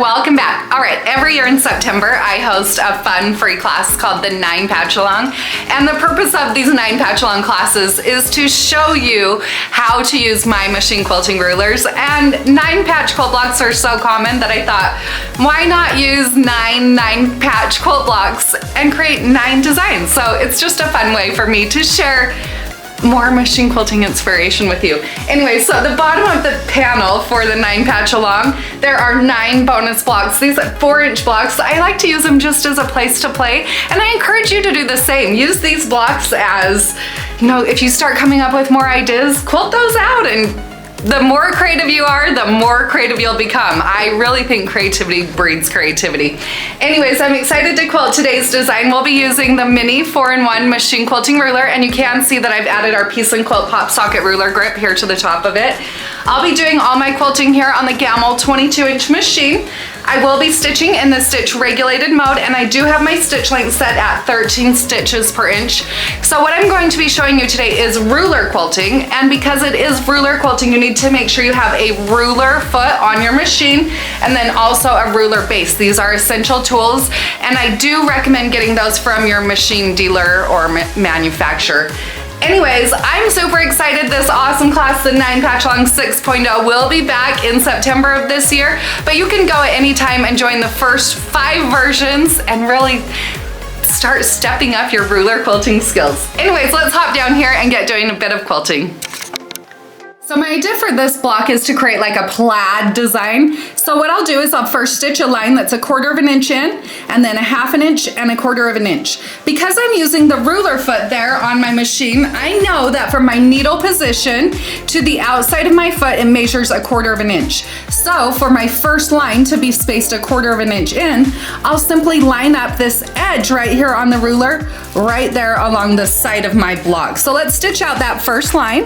welcome back. All right, every year in September, I host a fun free class called the 9 Patchalong. And the purpose of these 9 Patchalong classes is to show you how to use my machine quilting rulers. And 9 patch quilt blocks are so common that I thought, why not use 9 patch quilt blocks and create 9 designs? So it's just a fun way for me to share more machine quilting inspiration with you. Anyway, so the bottom of the panel for the 9 Patchalong, there are 9 bonus blocks. These are 4-inch blocks. I like to use them just as a place to play, and I encourage you to do the same. Use these blocks as, you know, if you start coming up with more ideas, quilt those out, and the more creative you are, the more creative you'll become. I really think creativity breeds creativity. Anyways, I'm excited to quilt today's design. We'll be using the mini 4-in-1 machine quilting ruler, and you can see that I've added our Piece and Quilt PopSocket ruler grip here to the top of it. I'll be doing all my quilting here on the Gamble 22-inch machine. I will be stitching in the stitch regulated mode, and I do have my stitch length set at 13 stitches per inch. So what I'm going to be showing you today is ruler quilting, and because it is ruler quilting, you need to make sure you have a ruler foot on your machine and then also a ruler base. These are essential tools, and I do recommend getting those from your machine dealer or manufacturer. Anyways, I'm super excited. This awesome class, the 9 Patchalong 6.0, will be back in September of this year, but you can go at any time and join the first 5 versions and really start stepping up your ruler quilting skills. Anyways, let's hop down here and get doing a bit of quilting. So my idea for this block is to create like a plaid design. So what I'll do is I'll first stitch a line that's 1/4 of an inch in, and then 1/2 inch and 1/4 of an inch. Because I'm using the ruler foot there on my machine, I know that from my needle position to the outside of my foot, it measures 1/4 of an inch. So for my first line to be spaced 1/4 of an inch in, I'll simply line up this edge right here on the ruler, right there along the side of my block. So let's stitch out that first line.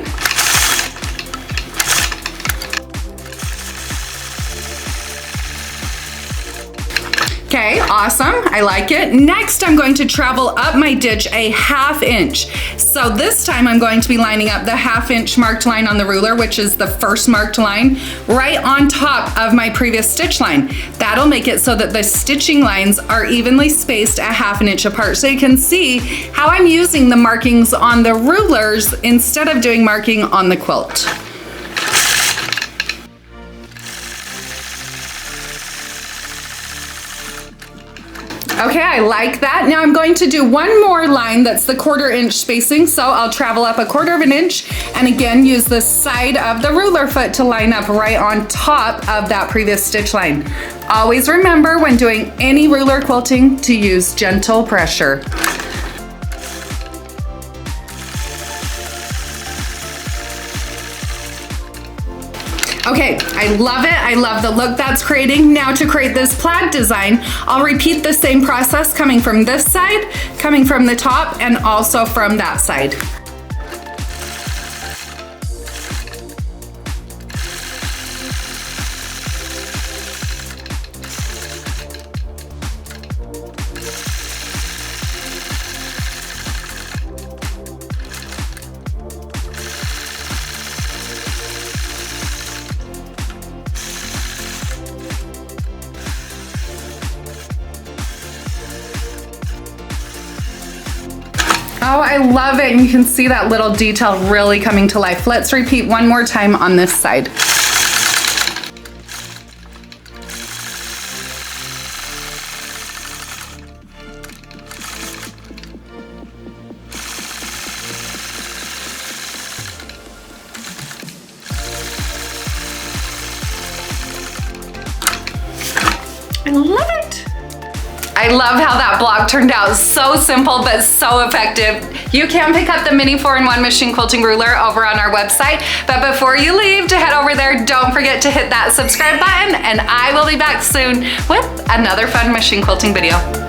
Okay, awesome, I like it. Next, I'm going to travel up my ditch 1/2 inch. So this time I'm going to be lining up the 1/2 inch marked line on the ruler, which is the first marked line, right on top of my previous stitch line. That'll make it so that the stitching lines are evenly spaced 1/2 inch apart. So you can see how I'm using the markings on the rulers instead of doing marking on the quilt. Okay, I like that. Now I'm going to do one more line that's the 1/4 inch spacing. So I'll travel up 1/4 of an inch and again use the side of the ruler foot to line up right on top of that previous stitch line. Always remember when doing any ruler quilting to use gentle pressure. Okay, I love it. I love the look that's creating. Now to create this plaid design, I'll repeat the same process coming from this side, coming from the top, and also from that side. Oh, I love it. And you can see that little detail really coming to life. Let's repeat one more time on this side. I love it. I love how that block turned out. So simple, but so effective. You can pick up the mini 4-in-1 machine quilting ruler over on our website. But before you leave to head over there, don't forget to hit that subscribe button, and I will be back soon with another fun machine quilting video.